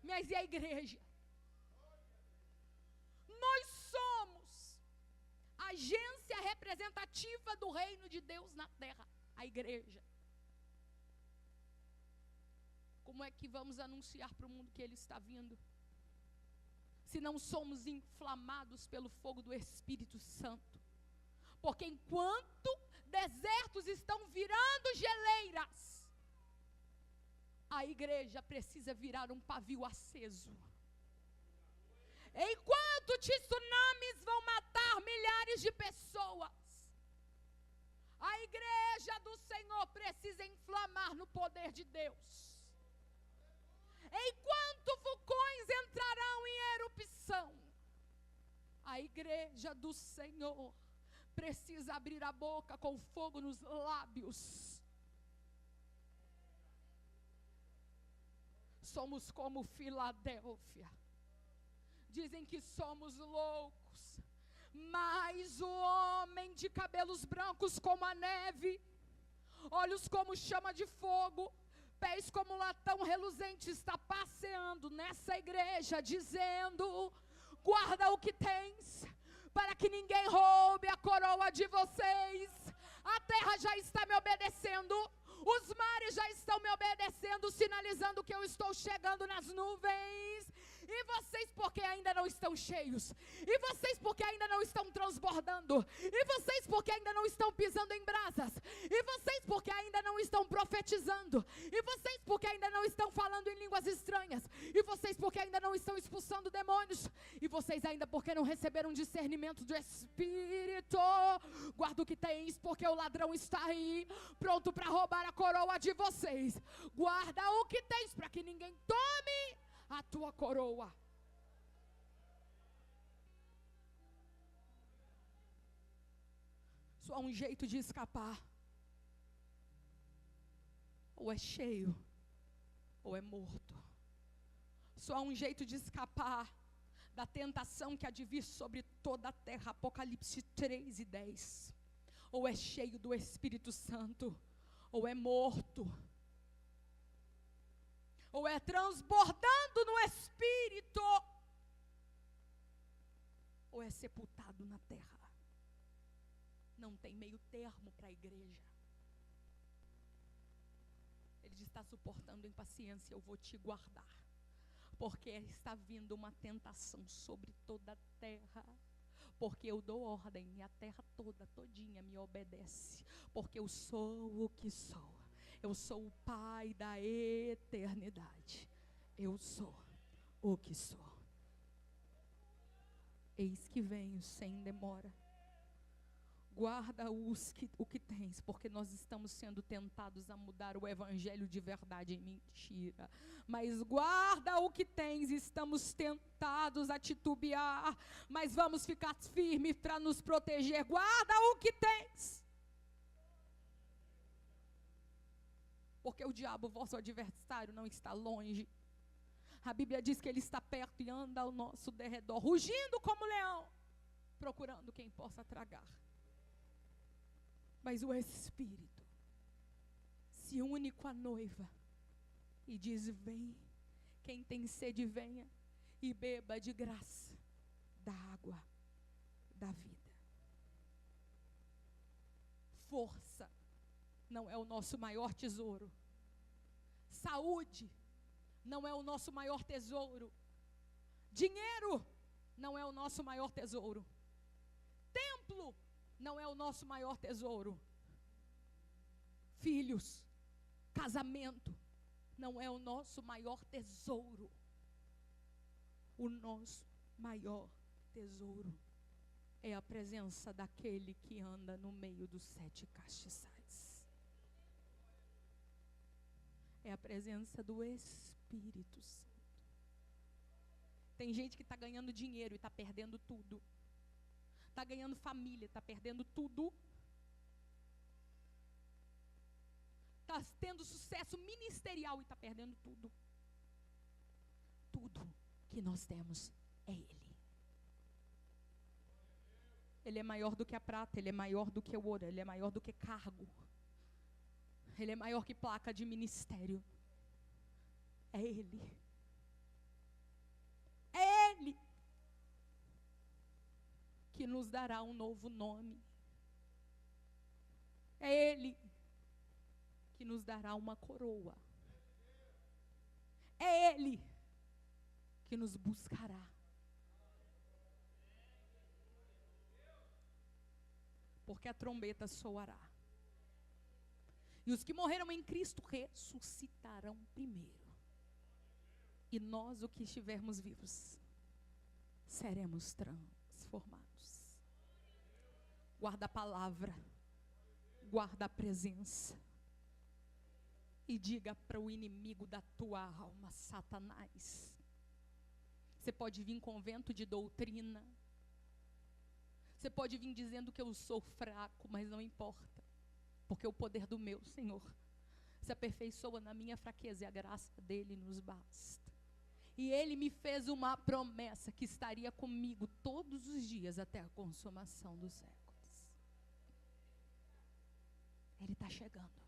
[SPEAKER 1] Mas e a igreja? Nós somos a agência representativa do reino de Deus na terra, a igreja. Como é que vamos anunciar para o mundo que ele está vindo, se não somos inflamados pelo fogo do Espírito Santo? Porque enquanto desertos estão virando geleiras, a igreja precisa virar um pavio aceso. Enquanto tsunamis vão matar milhares de pessoas, a igreja do Senhor precisa inflamar no poder de Deus. Enquanto vulcões entrarão em erupção, a igreja do Senhor precisa abrir a boca com fogo nos lábios. Somos como Filadélfia. Dizem que somos loucos, mas o homem de cabelos brancos como a neve, olhos como chama de fogo, pés como latão reluzente, está passeando nessa igreja dizendo: guarda o que tens, para que ninguém roube a coroa de vocês. A terra já está me obedecendo, os mares já estão me obedecendo, sinalizando que eu estou chegando nas nuvens. E vocês porque ainda não estão cheios, e vocês porque ainda não estão transbordando, e vocês porque ainda não estão pisando em brasas, e vocês porque ainda não estão profetizando, e vocês porque ainda não estão falando em línguas estranhas, e vocês porque ainda não estão expulsando demônios, e vocês ainda porque não receberam discernimento do Espírito. Guarda o que tens, porque o ladrão está aí, pronto para roubar a coroa de vocês. Guarda o que tens, para que ninguém tome a tua coroa. Só há um jeito de escapar: ou é cheio ou é morto. Só há um jeito de escapar da tentação que há de vir sobre toda a terra. Apocalipse 3:10. Ou é cheio do Espírito Santo, ou é morto. Ou é transbordando no Espírito, ou é sepultado na terra. Não tem meio termo para a igreja. Ele está suportando em paciência: eu vou te guardar, porque está vindo uma tentação sobre toda a terra. Porque eu dou ordem e a terra toda, todinha me obedece. Porque eu sou o que sou. Eu sou o Pai da eternidade. Eu sou o que sou. Eis que venho sem demora. Guarda o que tens, porque nós estamos sendo tentados a mudar o evangelho de verdade em mentira. Mas guarda o que tens, estamos tentados a titubear, mas vamos ficar firmes para nos proteger. Guarda o que tens. Porque o diabo, vosso adversário, não está longe. A Bíblia diz que ele está perto e anda ao nosso derredor, rugindo como leão, procurando quem possa tragar. Mas o Espírito se une com a noiva e diz: vem, quem tem sede venha e beba de graça da água da vida. Força não é o nosso maior tesouro. Saúde não é o nosso maior tesouro. Dinheiro não é o nosso maior tesouro. Templo não é o nosso maior tesouro. Filhos, casamento, não é o nosso maior tesouro. O nosso maior tesouro é a presença daquele que anda no meio dos 7 castiçais. É a presença do Espírito Santo. Tem gente que está ganhando dinheiro e está perdendo tudo. Está ganhando família, está perdendo tudo. Está tendo sucesso ministerial e está perdendo tudo. Tudo que nós temos é Ele. Ele é maior do que a prata, Ele é maior do que o ouro, Ele é maior do que cargo. Ele é maior que placa de ministério. É Ele. É Ele que nos dará um novo nome. É Ele que nos dará uma coroa. É Ele que nos buscará. Porque a trombeta soará. E os que morreram em Cristo ressuscitarão primeiro. E nós, o que estivermos vivos, seremos transformados. Guarda a palavra. Guarda a presença. E diga para o inimigo da tua alma: Satanás, você pode vir com vento de doutrina. Você pode vir dizendo que eu sou fraco, mas não importa. Porque o poder do meu Senhor se aperfeiçoa na minha fraqueza e a graça dele nos basta. E ele me fez uma promessa que estaria comigo todos os dias até a consumação dos séculos. Ele está chegando.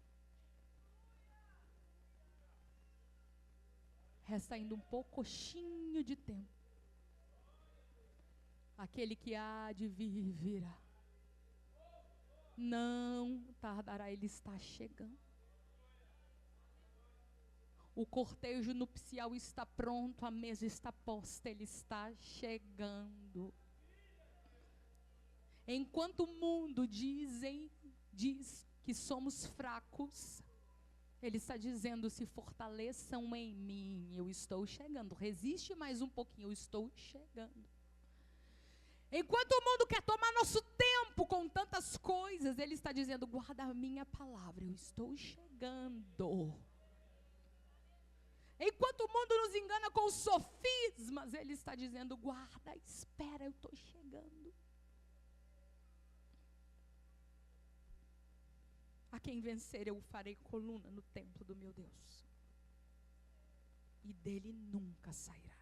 [SPEAKER 1] Resta ainda um pouquinho de tempo. Aquele que há de vir virá. Não tardará, ele está chegando. O cortejo nupcial está pronto, a mesa está posta, ele está chegando. Enquanto o mundo diz que somos fracos, ele está dizendo: se fortaleçam em mim, eu estou chegando. Resiste mais um pouquinho, eu estou chegando. Enquanto o mundo quer tomar nosso tempo com tantas coisas, ele está dizendo: guarda a minha palavra, eu estou chegando. Enquanto o mundo nos engana com sofismas, ele está dizendo: guarda, espera, eu estou chegando. A quem vencer eu farei coluna no templo do meu Deus, e dele nunca sairá.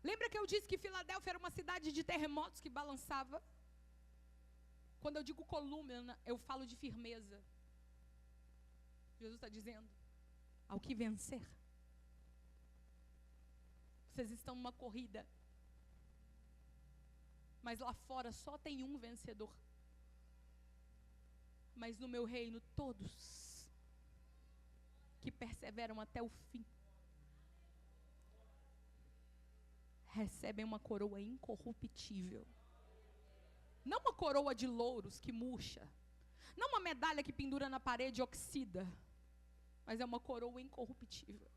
[SPEAKER 1] Lembra que eu disse que Filadélfia era uma cidade de terremotos que balançava? Quando eu digo coluna, eu falo de firmeza. Jesus está dizendo: ao que vencer, vocês estão numa corrida, mas lá fora só tem um vencedor. Mas no meu reino, todos que perseveram até o fim recebem uma coroa incorruptível. Não uma coroa de louros que murcha, não uma medalha que pendura na parede e oxida, mas é uma coroa incorruptível.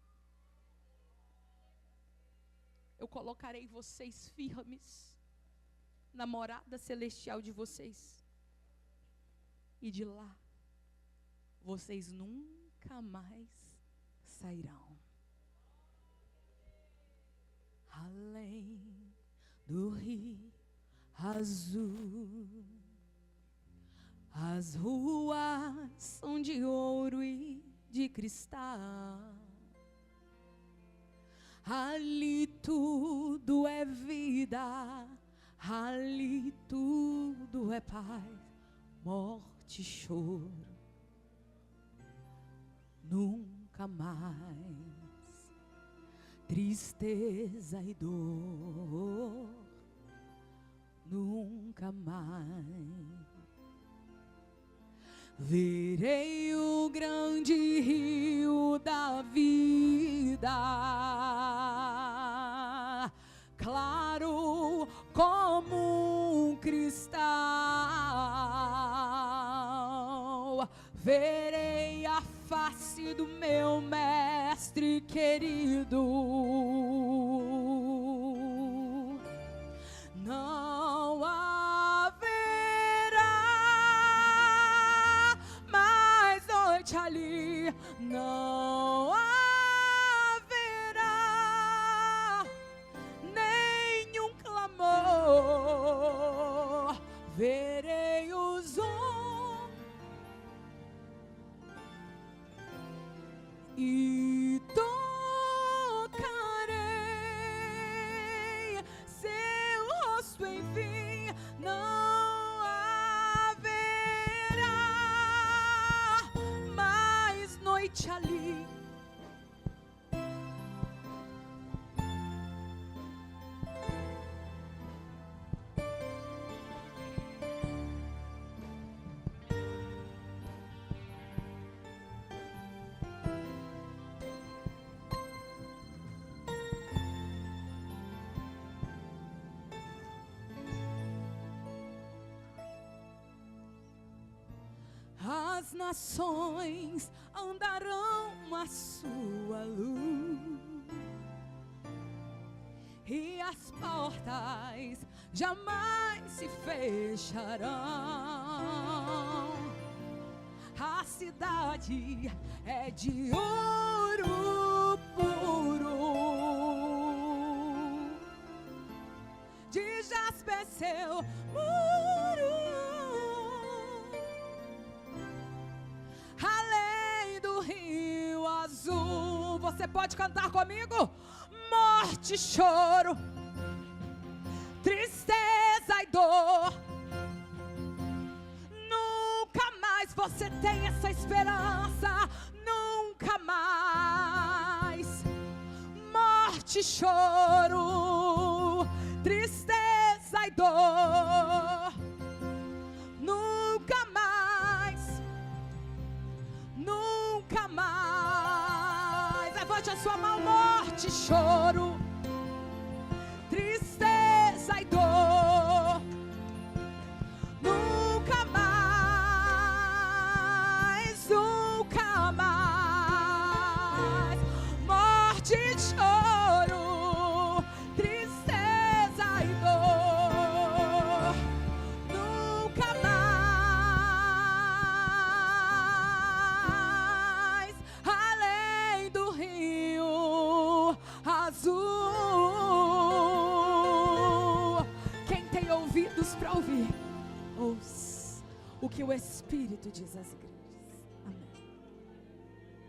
[SPEAKER 1] Eu colocarei vocês firmes na morada celestial de vocês, e de lá vocês nunca mais sairão. Além do rio azul, as ruas são de ouro e de cristal. Ali tudo é vida, ali tudo é paz, morte e choro, nunca mais, tristeza e dor, nunca mais. Verei o grande rio da vida, claro como um cristal. Verei a face do meu mestre querido. Não haverá mais noite ali, não haverá nenhum clamor. Verei os homens e tocarei seu rosto, enfim, não haverá mais noite ali. As nações andarão à sua luz e as portas jamais se fecharão. A cidade é de ouro puro, de jaspe é seu muro. Além do rio azul, você pode cantar comigo? Morte, choro, tristeza e dor, nunca mais você tem essa esperança, nunca mais. Morte, choro, tristeza e dor, nunca mais, nunca mais. Levante a sua mão. Morte, choro, tristeza e dor, nunca mais, nunca mais. Morte, choro, tristeza e dor, nunca mais. Além do rio azul. Quem tem ouvidos para ouvir, ouça o que o Espírito diz às igrejas.